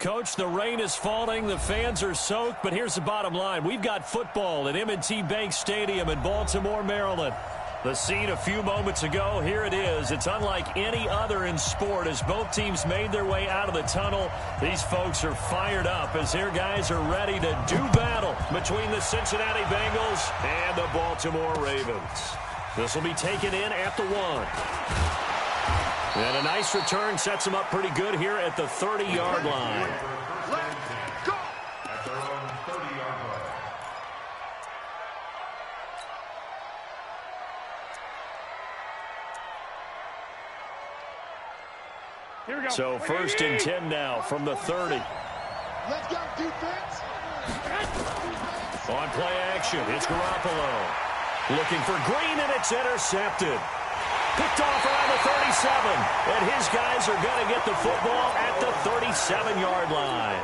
Coach, the rain is falling, the fans are soaked, but here's the bottom line. We've got football at M&T Bank Stadium in Baltimore, Maryland. The scene a few moments ago, here it is. It's unlike any other in sport as both teams made their way out of the tunnel. These folks are fired up as their guys are ready to do battle between the Cincinnati Bengals and the Baltimore Ravens. This will be taken in at the 1. And a nice return sets them up pretty good here at the 30-yard line. Let's go! At their own 30-yard line. Here we go. So first and 10 now from the 30. Let's go, defense. On play action, it's Garoppolo. Looking for Green, and it's intercepted. Picked off around the 37, and his guys are going to get the football at the 37-yard line.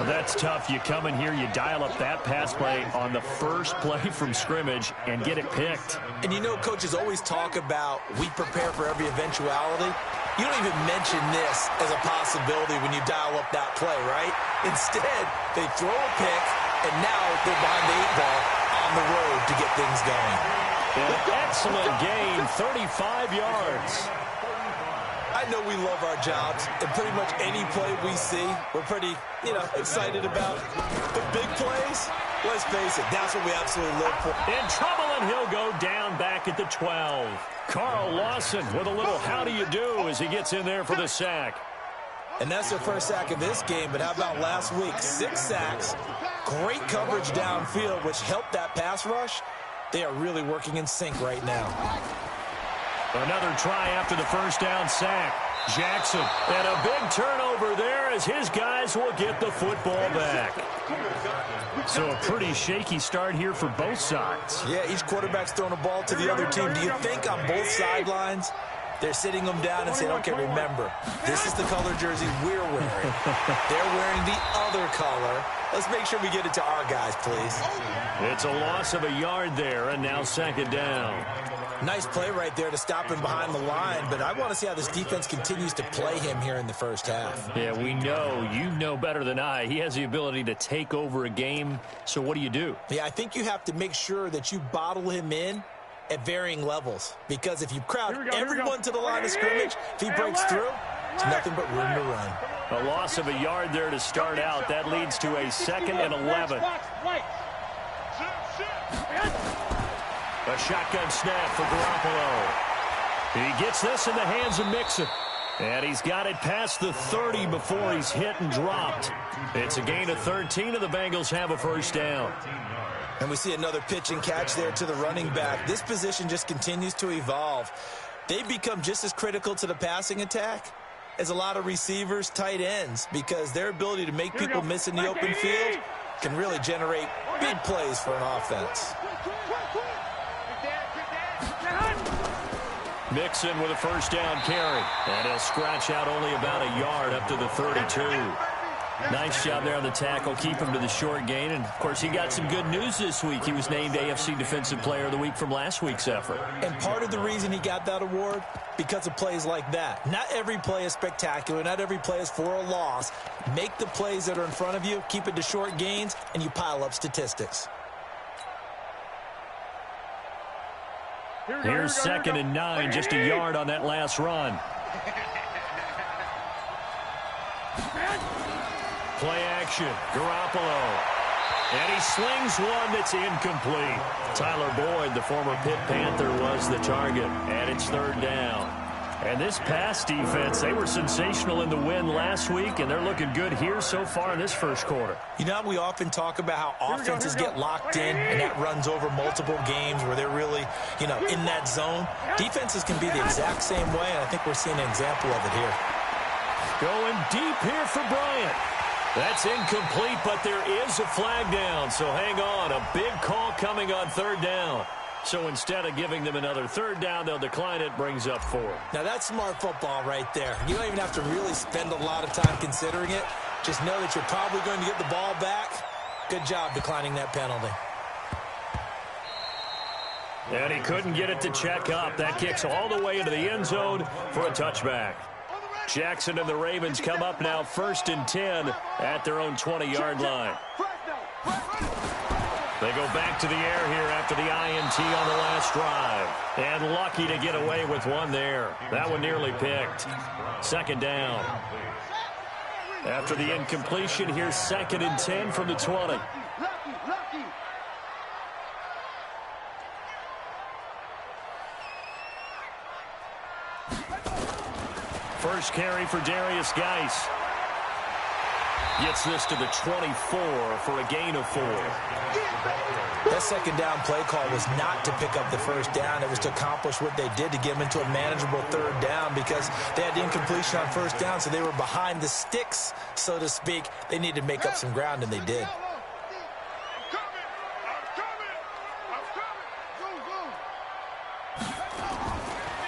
Well, that's tough. You come in here, you dial up that pass play on the first play from scrimmage and get it picked. And you know, coaches always talk about we prepare for every eventuality. You don't even mention this as a possibility when you dial up that play, right? Instead, they throw a pick, and now they're behind the 8 ball on the road to get things going. An excellent gain, 35 yards. I know we love our jobs, and pretty much any play we see, we're pretty, excited about. But big plays, let's face it, that's what we absolutely live for. In trouble, and he'll go down back at the 12. Carl Lawson with a little how do you do as he gets in there for the sack. And that's their first sack of this game, but how about last week? 6 sacks, great coverage downfield, which helped that pass rush. They are really working in sync right now. Another try after the first down sack. Jackson, and a big turnover there as his guys will get the football back. So a pretty shaky start here for both sides. Yeah, each quarterback's throwing a ball to the other team. Do you think on both sidelines they're sitting them down and saying, okay, remember, this is the color jersey we're wearing. They're wearing the other color. Let's make sure we get it to our guys, please. It's a loss of a yard there, and now second down. Nice play right there to stop him behind the line, but I want to see how this defense continues to play him here in the first half. Yeah, we know. You know better than I. He has the ability to take over a game, so what do? Yeah, I think you have to make sure that you bottle him in at varying levels, because if you crowd everyone to the line of scrimmage, if he breaks through, it's nothing but room to run. A loss of a yard there to start out. That leads to a 2nd and 11. A shotgun snap for Garoppolo. He gets this in the hands of Mixon. And he's got it past the 30 before he's hit and dropped. It's a gain of 13, and the Bengals have a first down. And we see another pitch and catch there to the running back. This position just continues to evolve. They become just as critical to the passing attack as a lot of receivers, tight ends, because their ability to make people miss in the open field can really generate big plays for an offense. Mixon with a first down carry. And he'll scratch out only about a yard up to the 32. Nice job there on the tackle. Keep him to the short gain. And, of course, he got some good news this week. He was named AFC Defensive Player of the Week from last week's effort. And part of the reason he got that award, because of plays like that. Not every play is spectacular. Not every play is for a loss. Make the plays that are in front of you, keep it to short gains, and you pile up statistics. Here's 2nd and 9, just a yard on that last run. Play action, Garoppolo. And he slings one that's incomplete. Tyler Boyd, the former Pitt Panther, was the target. And it's 3rd down. And this pass defense, they were sensational in the win last week, and they're looking good here so far in this first quarter. You know, we often talk about how offenses get locked in, and that runs over multiple games where they're really, in that zone. Defenses can be the exact same way, and I think we're seeing an example of it here. Going deep here for Bryant. That's incomplete, but there is a flag down, so hang on. A big call coming on 3rd down. So instead of giving them another 3rd down, they'll decline it, brings up 4. Now, that's smart football right there. You don't even have to really spend a lot of time considering it. Just know that you're probably going to get the ball back. Good job declining that penalty. And he couldn't get it to check up. That kicks all the way into the end zone for a touchback. Jackson and the Ravens come up now 1st and 10 at their own 20-yard line. They go back to the air here after the INT on the last drive. And lucky to get away with one there. That one nearly picked. 2nd down. After the incompletion, here's 2nd and 10 from the 20. First carry for Darius Geis. Gets this to the 24 for a gain of 4. That 2nd down play call was not to pick up the 1st down. It was to accomplish what they did to get them into a manageable 3rd down because they had incompletion on 1st down, so they were behind the sticks, so to speak. They needed to make up some ground, and they did.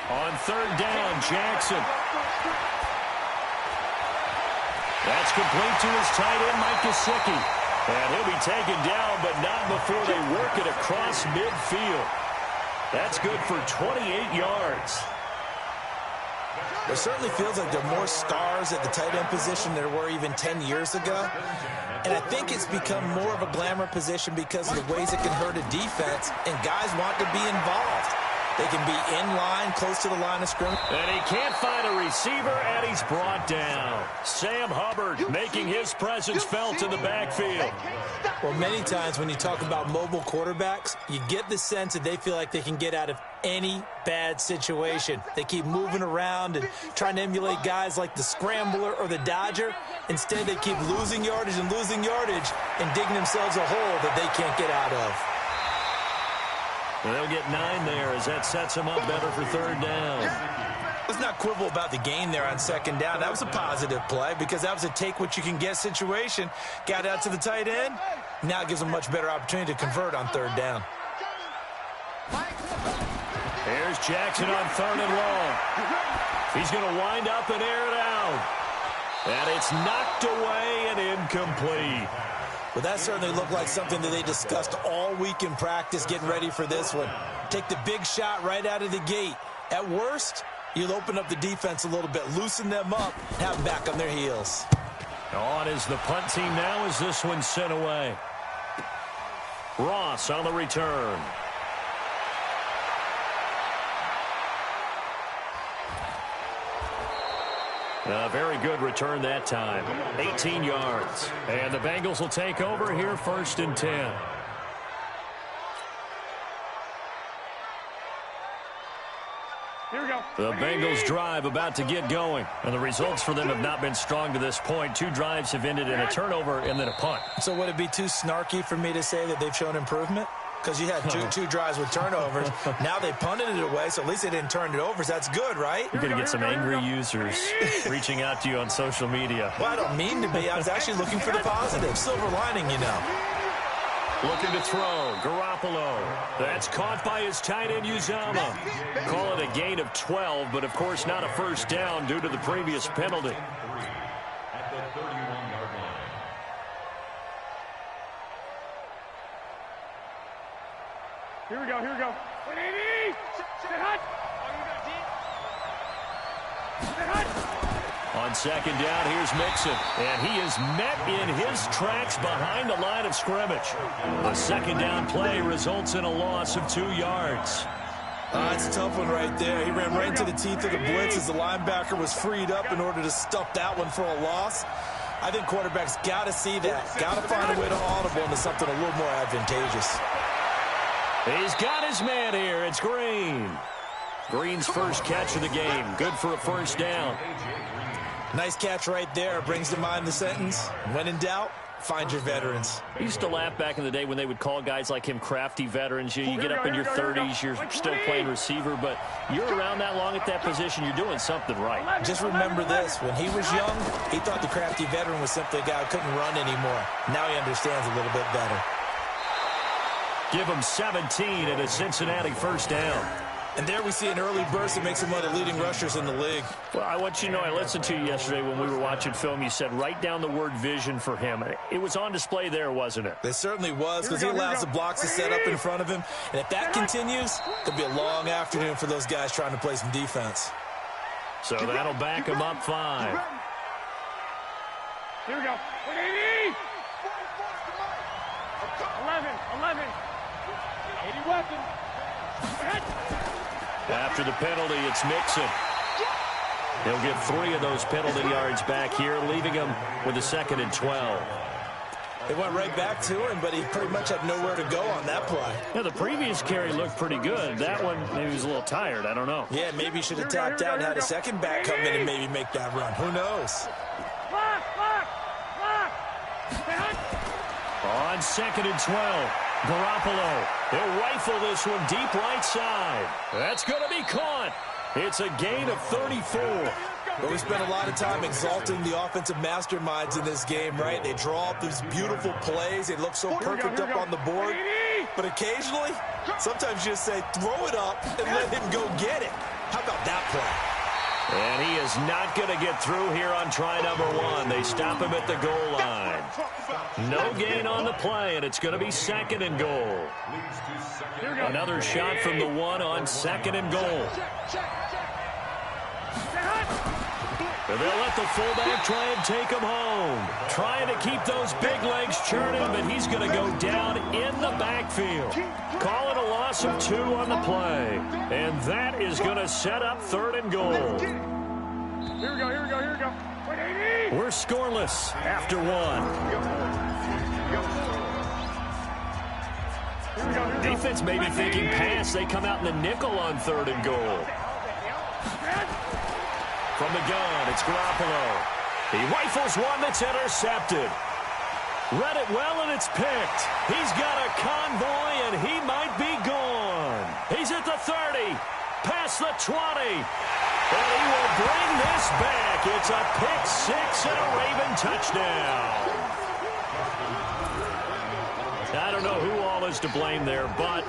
On 3rd down, Jackson. That's complete to his tight end, Mike Gesicki. And he'll be taken down, but not before they work it across midfield. That's good for 28 yards. It certainly feels like there are more stars at the tight end position than there were even 10 years ago. And I think it's become more of a glamour position because of the ways it can hurt a defense, and guys want to be involved. They can be in line, close to the line of scrimmage. And he can't find a receiver, and he's brought down. Sam Hubbard making his presence felt in the backfield. Well, many times when you talk about mobile quarterbacks, you get the sense that they feel like they can get out of any bad situation. They keep moving around and trying to emulate guys like the Scrambler or the Dodger. Instead, they keep losing yardage and digging themselves a hole that they can't get out of. They'll get 9 there as that sets them up better for 3rd down. Let's not quibble about the gain there on 2nd down. That was a positive play because that was a take-what-you-can-get situation. Got out to the tight end. Now it gives them a much better opportunity to convert on 3rd down. Here's Jackson on 3rd and long. He's going to wind up and air it out. And it's knocked away and incomplete. Well, that certainly looked like something that they discussed all week in practice getting ready for this one. Take the big shot right out of the gate. At worst, you'll open up the defense a little bit, loosen them up, have them back on their heels. On is the punt team now as this one's sent away. Ross on the return. A very good return that time. 18 yards. And the Bengals will take over here 1st and 10. Here we go. The Bengals drive about to get going. And the results for them have not been strong to this point. 2 drives have ended in a turnover and then a punt. So would it be too snarky for me to say that they've shown improvement? Because you had two drives with turnovers. Now they punted it away, so at least they didn't turn it over. So that's good, right? You're going to get some angry users reaching out to you on social media. Well, I don't mean to be. I was actually looking for the positive. Silver lining, you know. Looking to throw. Garoppolo. That's caught by his tight end, Uzama. Call it a gain of 12, but of course not a 1st down due to the previous penalty. At the 31-yard line. Here we go. 180. Sit hot. On 2nd down, here's Mixon. And he is met in his tracks behind the line of scrimmage. A 2nd down play results in a loss of 2 yards. It's a tough one right there. He ran right into the teeth of the blitz as the linebacker was freed up in order to stuff that one for a loss. I think quarterbacks got to see that. Got to find a way to audible into something a little more advantageous. He's got his man here. It's Green. Green's first catch of the game. Good for a 1st down. Nice catch right there. Brings to mind the sentence, when in doubt, find your veterans. I used to laugh back in the day when they would call guys like him crafty veterans. You get up in your 30s, you're still playing receiver, but you're around that long at that position, you're doing something right. Just remember this. When he was young, he thought the crafty veteran was simply a guy who couldn't run anymore. Now he understands a little bit better. Give him 17 and a Cincinnati 1st down. And there we see an early burst that makes him one of the leading rushers in the league. Well, I want you to know, I listened to you yesterday when we were watching film. You said write down the word vision for him. It was on display there, wasn't it? It certainly was, because he allows the blocks to set up in front of him. And if that continues, it'll be a long afternoon for those guys trying to play some defense. So that'll back him up 5. Here we go. 180. 11. 80 weapon. After the penalty, it's Mixon. He'll get 3 of those penalty yards back here, leaving him with a 2nd and 12. It went right back to him, but he pretty much had nowhere to go on that play. Yeah, the previous carry looked pretty good. That one, maybe he was a little tired. I don't know. Yeah, maybe he should have tapped out and had a second back come in and maybe make that run. Who knows? On 2nd and 12, Garoppolo. He'll rifle this one deep right side. That's going to be caught. It's a gain of 34. But we spent a lot of time exalting the offensive masterminds in this game, right? They draw up these beautiful plays. They look so perfect up on the board. But occasionally, sometimes you just say, throw it up and let him go get it. How about that play? And he is not going to get through here on try number 1. They stop him at the goal line. No gain on the play, and it's going to be 2nd and goal. Another shot from the 1 on 2nd and goal. And they'll let the fullback try and take him home. Trying to keep those big legs churning, but he's going to go down in the backfield. Call it a loss of 2 on the play. And that is going to set up 3rd and goal. Here we go. 180. We're scoreless after 1. Defense may be thinking pass. They come out in the nickel on 3rd and goal. From the gun, it's Garoppolo. He rifles one that's intercepted. Read it well, and it's picked. He's got a convoy, and he might be gone. He's at the 30, past the 20, and he will bring this back. It's a pick 6 and a Raven touchdown. I don't know who all is to blame there, but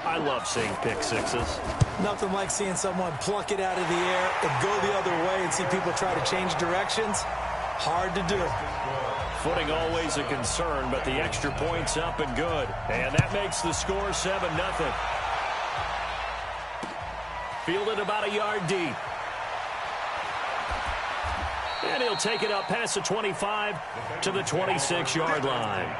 I love seeing pick 6s. Nothing like seeing someone pluck it out of the air and go the other way and see people try to change directions. Hard to do. Footing always a concern, but the extra point's up and good. And that makes the score 7-0. Fielded about a yard deep. And he'll take it up past the 25 to the 26-yard line.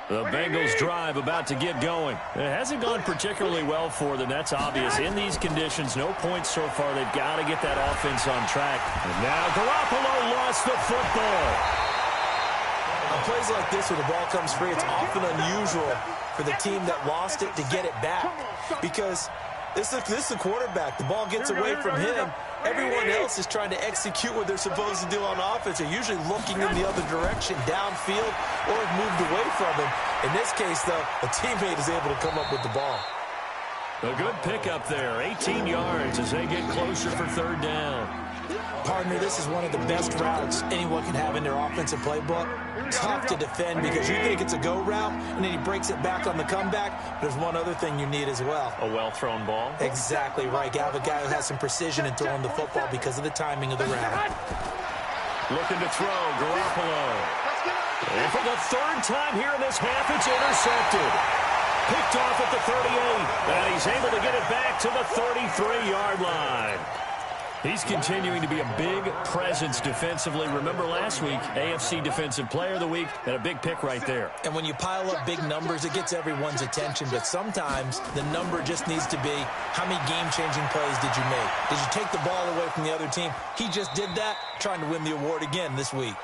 The Bengals drive about to get going. It hasn't gone particularly well for them. That's obvious. In these conditions, no points so far. They've got to get that offense on track. And now Garoppolo lost the football. On plays like this where the ball comes free, it's often unusual for the team that lost it to get it back. Because this is the quarterback. The ball gets away from him. Everyone else is trying to execute what they're supposed to do on offense. They're usually looking in the other direction, downfield, or have moved away from him. In this case, though, a teammate is able to come up with the ball. A good pickup there, 18 yards as they get closer for 3rd down. Partner, this is one of the best routes anyone can have in their offensive playbook. Tough to defend because you think it's a go route, and then he breaks it back on the comeback. There's one other thing you need as well. A well-thrown ball? Exactly right. You have a guy who has some precision in throwing the football because of the timing of the route. Looking to throw, Garoppolo. And for the 3rd time here in this half, it's intercepted. Picked off at the 38, and he's able to get it back to the 33-yard line. He's continuing to be a big presence defensively. Remember last week, AFC Defensive Player of the Week, and a big pick right there. And when you pile up big numbers, it gets everyone's attention. But sometimes the number just needs to be, how many game-changing plays did you make? Did you take the ball away from the other team? He just did that, trying to win the award again this week.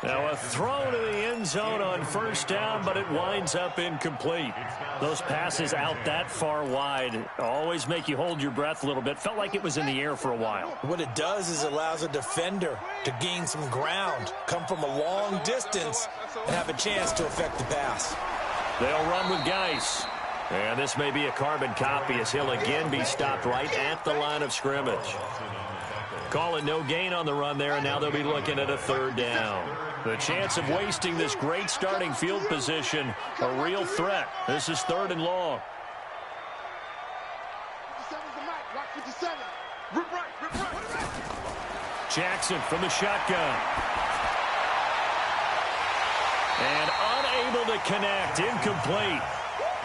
Now a throw to the end zone on 1st down, but it winds up incomplete. Those passes out that far wide always make you hold your breath a little bit. Felt like it was in the air for a while. What it does is it allows a defender to gain some ground, come from a long distance, and have a chance to affect the pass. They'll run with Geis. And this may be a carbon copy as he'll again be stopped right at the line of scrimmage. Calling no gain on the run there, and now they'll be looking at a 3rd down. The chance of wasting this great starting field position, a real threat. This is 3rd and long. Jackson from the shotgun. And unable to connect. Incomplete.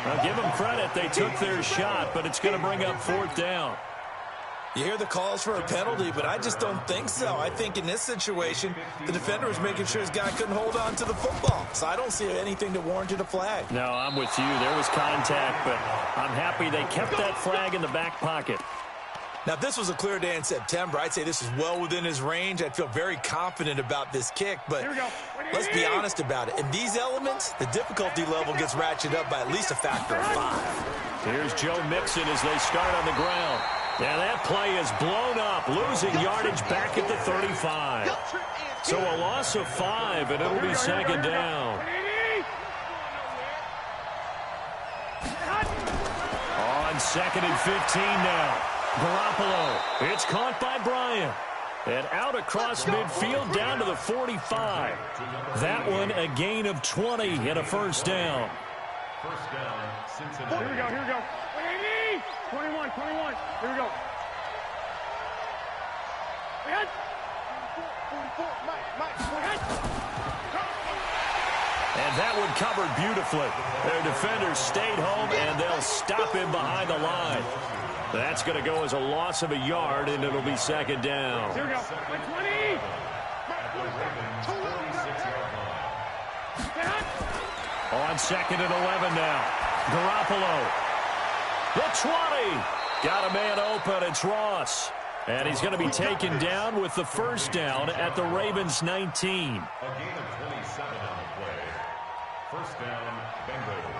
Now, give them credit. They took their shot, but it's going to bring up 4th down. You hear the calls for a penalty, but I just don't think so. I think in this situation, the defender was making sure his guy couldn't hold on to the football. So I don't see anything that warranted a flag. No, I'm with you. There was contact, but I'm happy they kept that flag in the back pocket. Now, if this was a clear day in September, I'd say this is well within his range. I'd feel very confident about this kick, but let's be honest about it. In these elements, the difficulty level gets ratcheted up by at least a factor of 5. Here's Joe Mixon as they start on the ground. Yeah, that play is blown up, losing yardage back at the 35. So a loss of 5, and it'll be 2nd down. On 2nd and 15 now. Garoppolo. It's caught by Bryant. And out across midfield down to the 45. That one a gain of 20 and a 1st down. First down, Cincinnati. Here we go, here we go. 21, 21. Here we go. And that one covered beautifully. Their defenders stayed home, and they'll stop him behind the line. That's going to go as a loss of a yard, and it'll be 2nd down. Here we go. 20. On 2nd and 11 now. Garoppolo. The 20. Got a man open. It's Ross. And he's going to be taken down with the 1st down at the Ravens' 19. A gain of 27 on the play. First down, Bengals.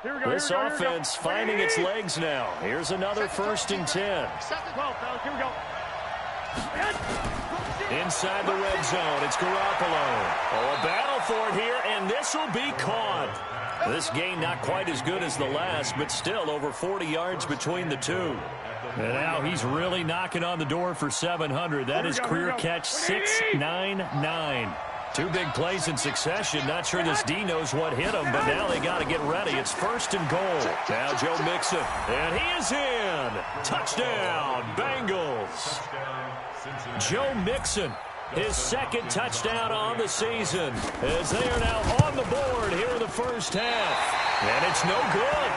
Here we go. This offense finding its legs now. Here's another 1st and 10. 12, fellas. Here we go. Inside the red zone, it's Garoppolo. Oh, a battle for it here, and this will be caught. This gain not quite as good as the last, but still over 40 yards between the two. And now he's really knocking on the door for 700. That is career catch 699. 2 big plays in succession. Not sure this D knows what hit him, but now they got to get ready. It's 1st and goal. Now Joe Mixon, and he is in. Touchdown, Bengals. Joe Mixon, his 2nd touchdown on the season, as they are now on the board here in the 1st half. And it's no good.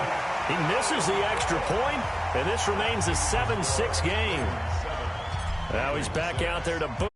He misses the extra point, and this remains a 7-6 game. Now he's back out there to boot.